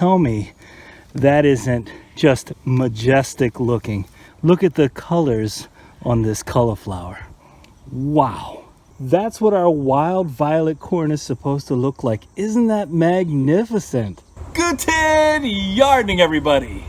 Tell me that isn't just majestic looking. Look at the colors on this cauliflower. Wow. That's what our wild violet corn is supposed to look like. Isn't that magnificent? Guten Yardening, everybody.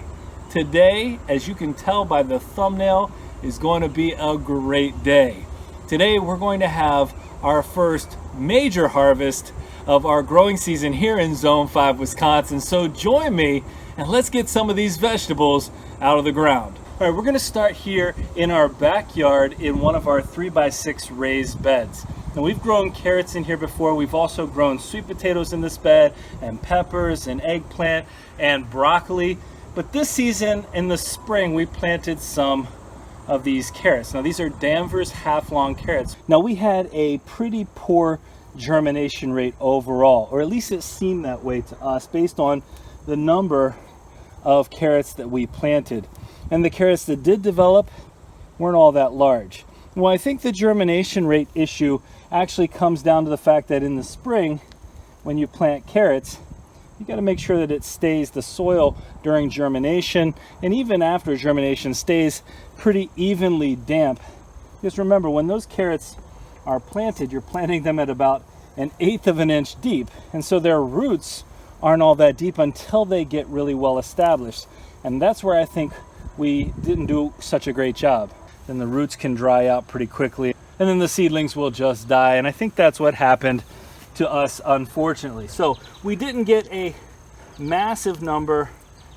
Today, as you can tell by the thumbnail, is going to be a great day. Today we're going to have our first major harvest of our growing season here in Zone 5, Wisconsin. So join me and let's get some of these vegetables out of the ground. All right, we're going to start here in our backyard in one of our 3x6 raised beds. And we've grown carrots in here before. We've also grown sweet potatoes in this bed, and peppers and eggplant and broccoli. But this season in the spring, we planted some of these carrots. Now these are Danvers half-long carrots. Now we had a pretty poor germination rate overall, or at least it seemed that way to us based on the number of carrots that we planted. And the carrots that did develop weren't all that large. Well, I think the germination rate issue actually comes down to the fact that in the spring, when you plant carrots, you got to make sure that it stays, the soil during germination and even after germination stays pretty evenly damp. Just remember, when those carrots are planted, you're planting them at about 1/8 of an inch deep, and so their roots aren't all that deep until they get really well established. And that's where I think we didn't do such a great job. Then the roots can dry out pretty quickly, and then the seedlings will just die. And I think that's what happened to us, unfortunately. So we didn't get a massive number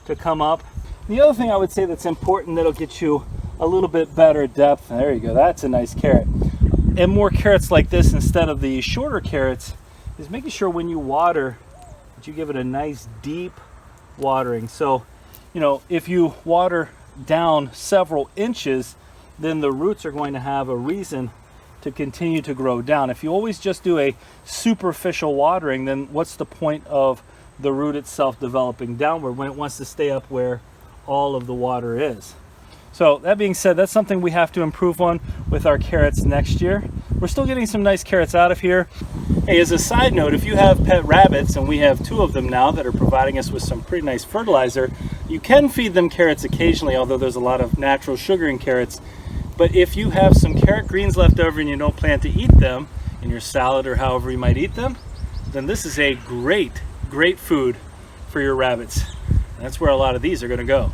to come up. The other thing I would say that's important that'll get you a little bit better depth, there you go, that's a nice carrot, and more carrots like this instead of the shorter carrots, is making sure when you water that you give it a nice deep watering. So, you know, if you water down several inches, then the roots are going to have a reason to continue to grow down. If you always just do a superficial watering, then what's the point of the root itself developing downward when it wants to stay up where all of the water is? So that being said, that's something we have to improve on with our carrots next year. We're still getting some nice carrots out of here. Hey, as a side note, if you have pet rabbits, and we have 2 of them now that are providing us with some pretty nice fertilizer, you can feed them carrots occasionally, although there's a lot of natural sugar in carrots. But if you have some carrot greens left over and you don't plan to eat them in your salad or however you might eat them, then this is a great food for your rabbits. And that's where a lot of these are going to go.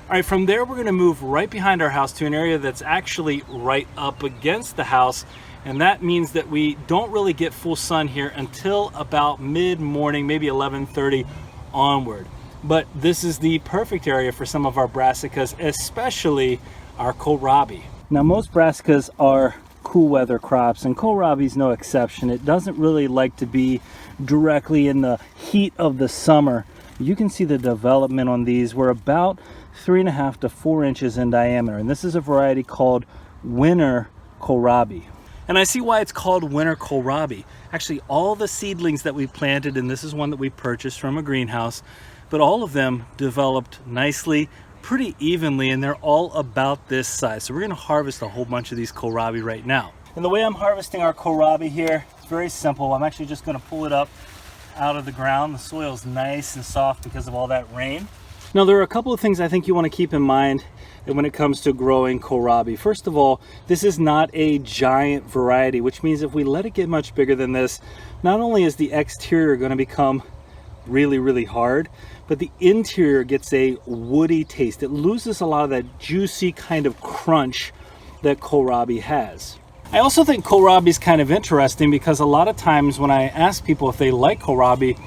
All right, from there we're going to move right behind our house to an area that's actually right up against the house, and that means that we don't really get full sun here until about mid-morning, maybe 11:30 onward. But this is the perfect area for some of our brassicas, especially our kohlrabi. Now most brassicas are cool weather crops, and kohlrabi is no exception. It doesn't really like to be directly in the heat of the summer. You can see the development on these. We're about 3.5 to 4 inches in diameter, and this is a variety called winter kohlrabi. And I see why it's called winter kohlrabi. Actually, all the seedlings that we planted, and this is one that we purchased from a greenhouse, but all of them developed nicely, pretty evenly, and they're all about this size. So we're going to harvest a whole bunch of these kohlrabi right now. And the way I'm harvesting our kohlrabi here, it's very simple. I'm actually just going to pull it up out of the ground. The soil's nice and soft because of all that rain. Now there are a couple of things I think you want to keep in mind when it comes to growing kohlrabi. First of all, this is not a giant variety, which means if we let it get much bigger than this, not only is the exterior going to become really hard, but the interior gets a woody taste. It loses a lot of that juicy kind of crunch that kohlrabi has. I also think kohlrabi is kind of interesting because a lot of times when I ask people if they like kohlrabi,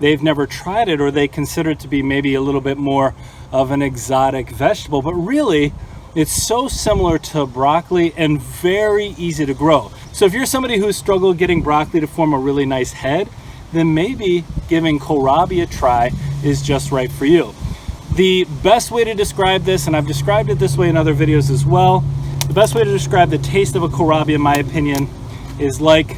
they've never tried it, or they consider it to be maybe a little bit more of an exotic vegetable. But really, it's so similar to broccoli and very easy to grow. So if you're somebody who's struggled getting broccoli to form a really nice head, then maybe giving kohlrabi a try is just right for you. The best way to describe this, and I've described it this way in other videos as well, the best way to describe the taste of a kohlrabi, in my opinion, is like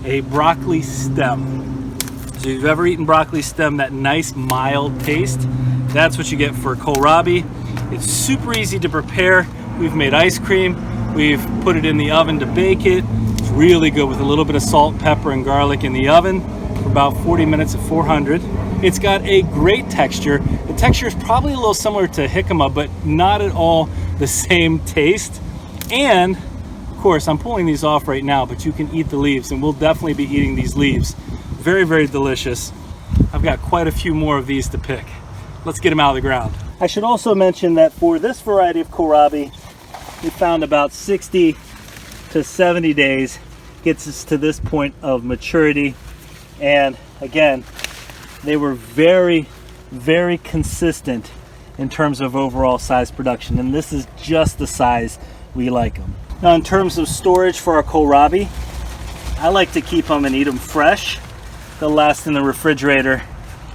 a broccoli stem. So if you've ever eaten broccoli stem, that nice mild taste, that's what you get for kohlrabi. It's super easy to prepare. We've made ice cream. We've put it in the oven to bake it. It's really good with a little bit of salt, pepper, and garlic in the oven for about 40 minutes at 400. It's got a great texture. The texture is probably a little similar to jicama, but not at all the same taste. And of course, I'm pulling these off right now, but you can eat the leaves, and we'll definitely be eating these leaves. Very, very delicious. I've got quite a few more of these to pick. Let's get them out of the ground. I should also mention that for this variety of kohlrabi, we found about 60 to 70 days gets us to this point of maturity. And again, they were very, very consistent in terms of overall size production. And this is just the size we like them. Now, in terms of storage for our kohlrabi, I like to keep them and eat them fresh. They'll last in the refrigerator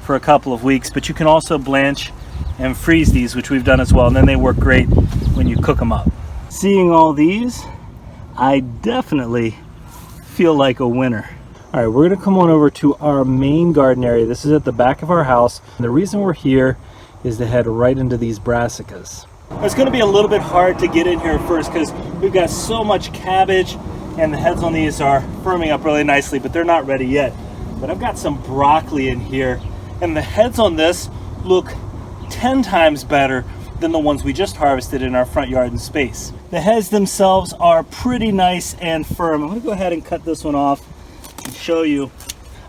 for a couple of weeks, but you can also blanch and freeze these, which we've done as well, and then they work great when you cook them up. Seeing all these, I definitely feel like a winner. All right, we're gonna come on over to our main garden area. This is at the back of our house. And the reason we're here is to head right into these brassicas. It's gonna be a little bit hard to get in here first because we've got so much cabbage, and the heads on these are firming up really nicely, but they're not ready yet. But I've got some broccoli in here, and the heads on this look 10 times better than the ones we just harvested in our front yard and space. The heads themselves are pretty nice and firm. I'm gonna go ahead and cut this one off and show you.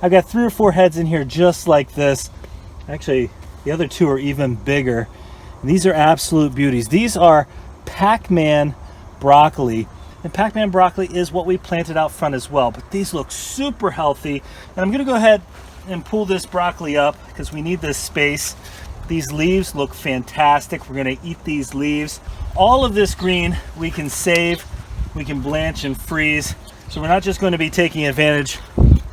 I've got 3 or 4 heads in here just like this. Actually, the other 2 are even bigger. These are absolute beauties. These are Pac-Man broccoli. And Pac-Man broccoli is what we planted out front as well, but these look super healthy. And I'm gonna go ahead and pull this broccoli up because we need this space. These leaves look fantastic. We're gonna eat these leaves. All of this green we can save, we can blanch and freeze. So we're not just going to be taking advantage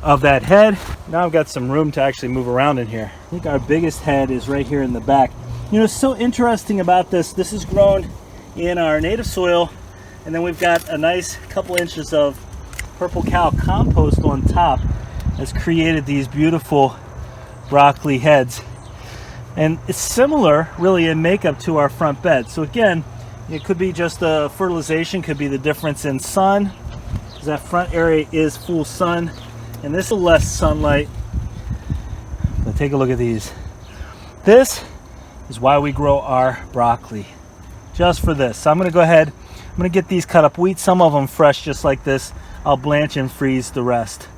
of that head. Now I've got some room to actually move around in here. I think our biggest head is right here in the back. You know, it's so interesting about this. This is grown in our native soil, and then we've got a nice couple inches of purple cow compost on top that's created these beautiful broccoli heads. And it's similar really in makeup to our front bed. So again, it could be just the fertilization, could be the difference in sun, because that front area is full sun, and this is less sunlight. But take a look at these. This is why we grow our broccoli, just for this. So I'm gonna go ahead, I'm gonna get these cut up. We eat some of them fresh just like this. I'll blanch and freeze the rest.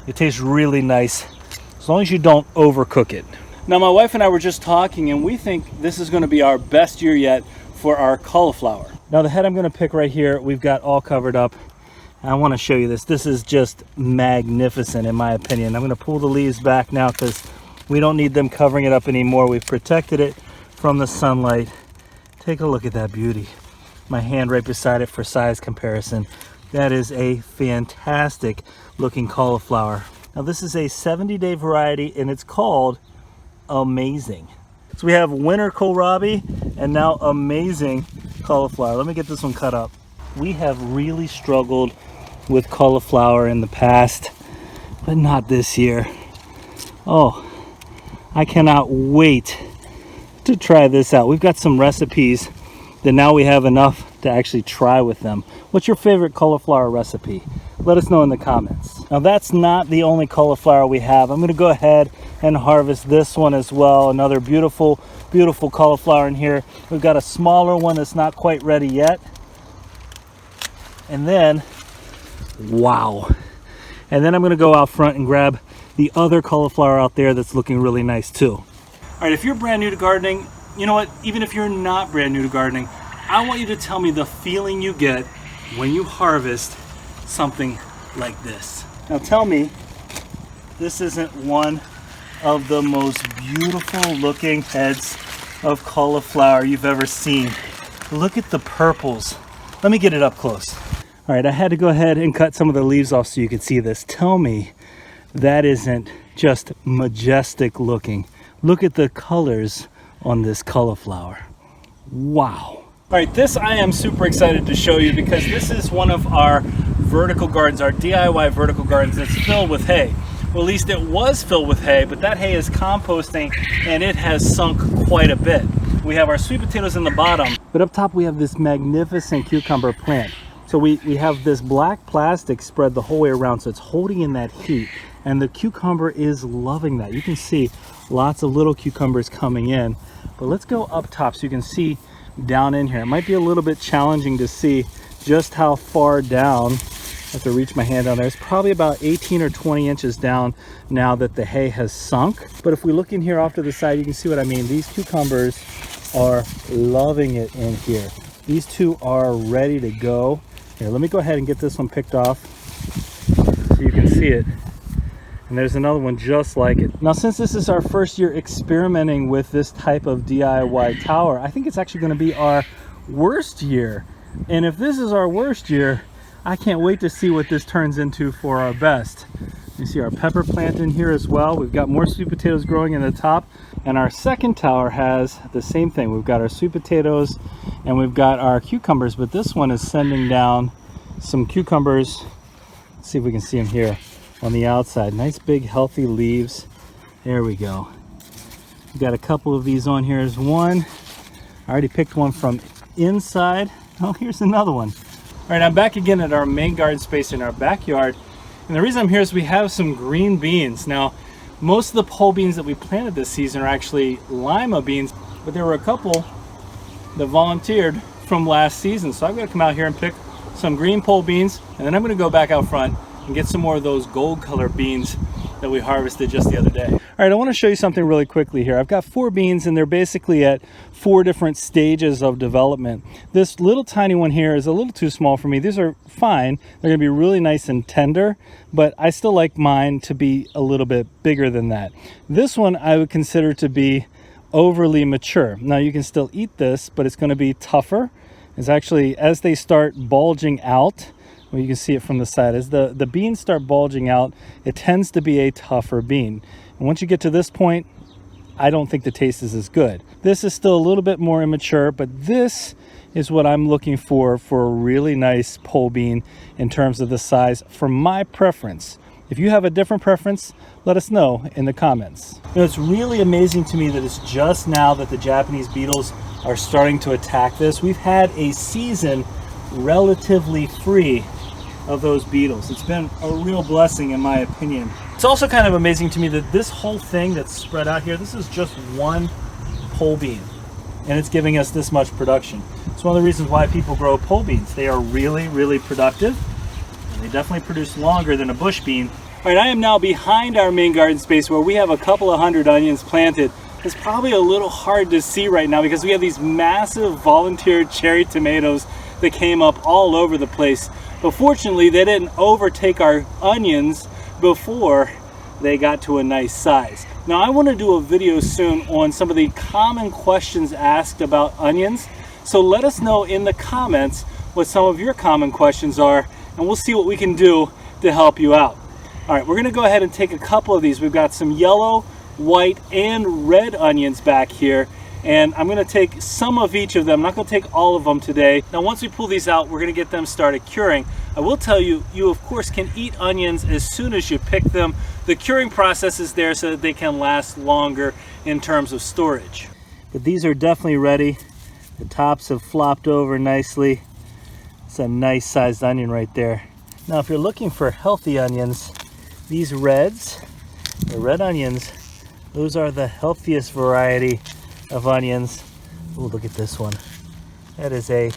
It tastes really nice, as long as you don't overcook it. Now my wife and I were just talking, and we think this is gonna be our best year yet for our cauliflower. Now the head I'm gonna pick right here, we've got all covered up. And I wanna show you this. This is just magnificent in my opinion. I'm gonna pull the leaves back now because we don't need them covering it up anymore. We've protected it from the sunlight. Take a look at that beauty. My hand right beside it for size comparison. That is a fantastic looking cauliflower. Now this is a 70-day variety, and it's called Amazing. So we have winter kohlrabi and now amazing cauliflower. Let me get this one cut up. We have really struggled with cauliflower in the past, but not this year. Oh, I cannot wait to try this out. We've got some recipes that now we have enough to actually try with them. What's your favorite cauliflower recipe? Let us know in the comments. Now that's not the only cauliflower we have. I'm gonna go ahead and harvest this one as well. Another beautiful, beautiful cauliflower in here. We've got a smaller one that's not quite ready yet. And then, wow. And then I'm gonna go out front and grab the other cauliflower out there that's looking really nice too. All right, if you're brand new to gardening, you know what? Even if you're not brand new to gardening, I want you to tell me the feeling you get when you harvest something like this. Now tell me, this isn't one of the most beautiful looking heads of cauliflower you've ever seen. Look at the purples. Let me get it up close. All right, I had to go ahead and cut some of the leaves off so you could see this. Tell me that isn't just majestic looking. Look at the colors on this cauliflower. Wow. All right, this I am super excited to show you because this is one of our vertical gardens, our DIY vertical gardens that's filled with hay. Well, at least it was filled with hay, but that hay is composting and it has sunk quite a bit. We have our sweet potatoes in the bottom, but up top we have this magnificent cucumber plant. So we have this black plastic spread the whole way around, so it's holding in that heat, and the cucumber is loving that. You can see Lots of little cucumbers coming in. But let's go up top so you can see down in here. It might be a little bit challenging to see just how far down. I have to reach my hand down there. It's probably about 18 or 20 inches down now that the hay has sunk. But if we look in here off to the side, you can see what I mean. These cucumbers are loving it in here. These two are ready to go. Here, let me go ahead and get this one picked off so you can see it. And there's another one just like it. Now, since this is our first year experimenting with this type of DIY tower, I think it's actually going to be our worst year. And if this is our worst year, I can't wait to see what this turns into for our best. You see our pepper plant in here as well. We've got more sweet potatoes growing in the top. And our second tower has the same thing. We've got our sweet potatoes and we've got our cucumbers, but this one is sending down some cucumbers. Let's see if we can see them here on the outside. Nice big healthy leaves. There we go. We've got a couple of these on here as one. I already picked one from inside. Oh, here's another one. All right, I'm back again at our main garden space in our backyard. And the reason I'm here is we have some green beans. Now, most of the pole beans that we planted this season are actually lima beans, but there were a couple that volunteered from last season. So I'm gonna come out here and pick some green pole beans, and then I'm gonna go back out front and get some more of those gold colored beans that we harvested just the other day. All right, I want to show you something really quickly here. I've got 4 beans and they're basically at 4 different stages of development. This little tiny one here is a little too small for me. These are fine. They're gonna be really nice and tender, but I still like mine to be a little bit bigger than that. This one I would consider to be overly mature. Now you can still eat this, but it's gonna be tougher. It's actually, as they start bulging out, well, you can see it from the side. As the beans start bulging out, it tends to be a tougher bean. And once you get to this point, I don't think the taste is as good. This is still a little bit more immature, but this is what I'm looking for a really nice pole bean in terms of the size for my preference. If you have a different preference, let us know in the comments. You know, it's really amazing to me that it's just now that the Japanese beetles are starting to attack this. We've had a season relatively free of those beetles. It's been a real blessing in my opinion. It's also kind of amazing to me that this whole thing that's spread out here, this is just one pole bean and it's giving us this much production. It's one of the reasons why people grow pole beans. They are really, really productive and they definitely produce longer than a bush bean. All right, I am now behind our main garden space where we have a couple of hundred onions planted. It's probably a little hard to see right now because we have these massive volunteer cherry tomatoes that came up all over the place. But fortunately, they didn't overtake our onions before they got to a nice size. Now, I want to do a video soon on some of the common questions asked about onions. So let us know in the comments what some of your common questions are, and we'll see what we can do to help you out. All right, we're going to go ahead and take a couple of these. We've got some yellow, white, and red onions back here. And I'm going to take some of each of them. I'm not going to take all of them today. Now, once we pull these out, we're going to get them started curing. I will tell you, you of course can eat onions as soon as you pick them. The curing process is there so that they can last longer in terms of storage. But these are definitely ready. The tops have flopped over nicely. It's a nice sized onion right there. Now, if you're looking for healthy onions, these reds, the red onions, those are the healthiest variety of onions. Oh, look at this one. That is a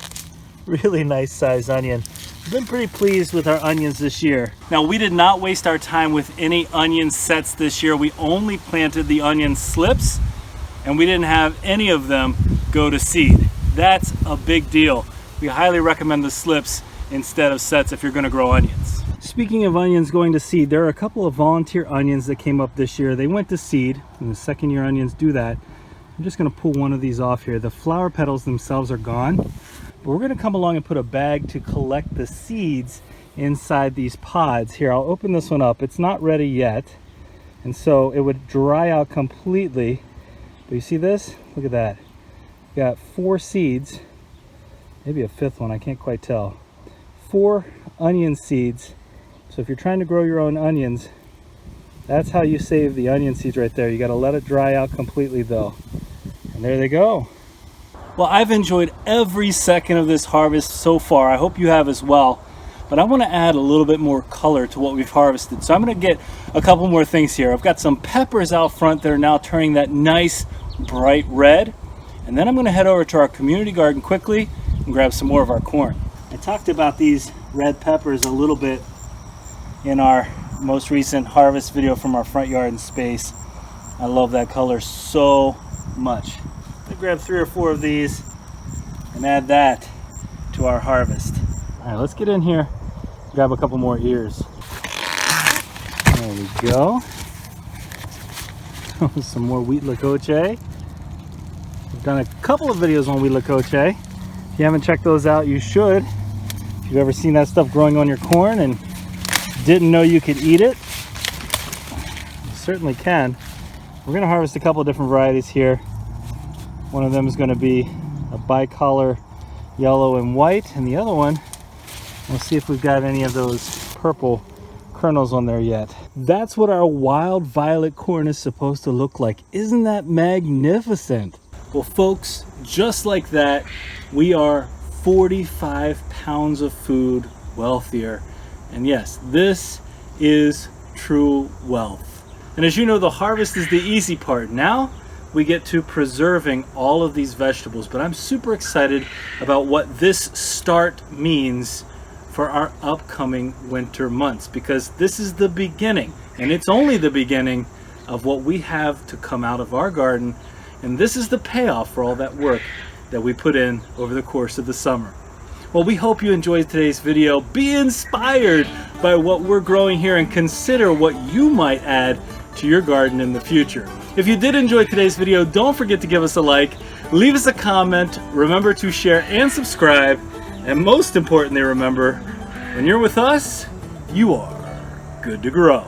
really nice sized onion. I've been pretty pleased with our onions this year. Now, we did not waste our time with any onion sets this year. We only planted the onion slips and we didn't have any of them go to seed. That's a big deal. We highly recommend the slips instead of sets if you're going to grow onions. Speaking of onions going to seed, there are a couple of volunteer onions that came up this year. They went to seed, and the second year onions do that. I'm just going to pull one of these off here. The flower petals themselves are gone, but we're going to come along and put a bag to collect the seeds inside these pods. Here, I'll open this one up. It's not ready yet, and so it would dry out completely. But you see this? Look at that. Got 4 seeds, maybe a 5th one, I can't quite tell. 4 onion seeds. So if you're trying to grow your own onions, that's how you save the onion seeds right there. You got to let it dry out completely though. And there they go. Well, I've enjoyed every second of this harvest so far. I hope you have as well. but I want to add a little bit more color to what we've harvested. So I'm going to get a couple more things here. I've got some peppers out front that are now turning that nice bright red. And then I'm going to head over to our community garden quickly and grab some more of our corn. I talked about these red peppers a little bit in our most recent harvest video from our front yard and space. I love that color so much. I'm gonna grab 3 or 4 of these and add that to our harvest. All right, let's get in here, grab a couple more ears. There we go. Some more wheat lacoche. We've done a couple of videos on wheat lacoche. If you haven't checked those out, you should. If you've ever seen that stuff growing on your corn and didn't know you could eat it, you certainly can. We're going to harvest a couple of different varieties here. One of them is going to be a bicolor yellow and white, and the other one, we'll see if we've got any of those purple kernels on there yet. That's what our wild violet corn is supposed to look like. Isn't that magnificent? Well, folks, just like that, we are 45 pounds of food wealthier. And yes, this is true wealth. And as you know, the harvest is the easy part. Now we get to preserving all of these vegetables, but I'm super excited about what this start means for our upcoming winter months, because this is the beginning, and it's only the beginning of what we have to come out of our garden. And this is the payoff for all that work that we put in over the course of the summer. Well, we hope you enjoyed today's video. Be inspired by what we're growing here and consider what you might add to your garden in the future. If you did enjoy today's video, don't forget to give us a like, leave us a comment, remember to share and subscribe, and most importantly, remember, when you're with us, you are good to grow.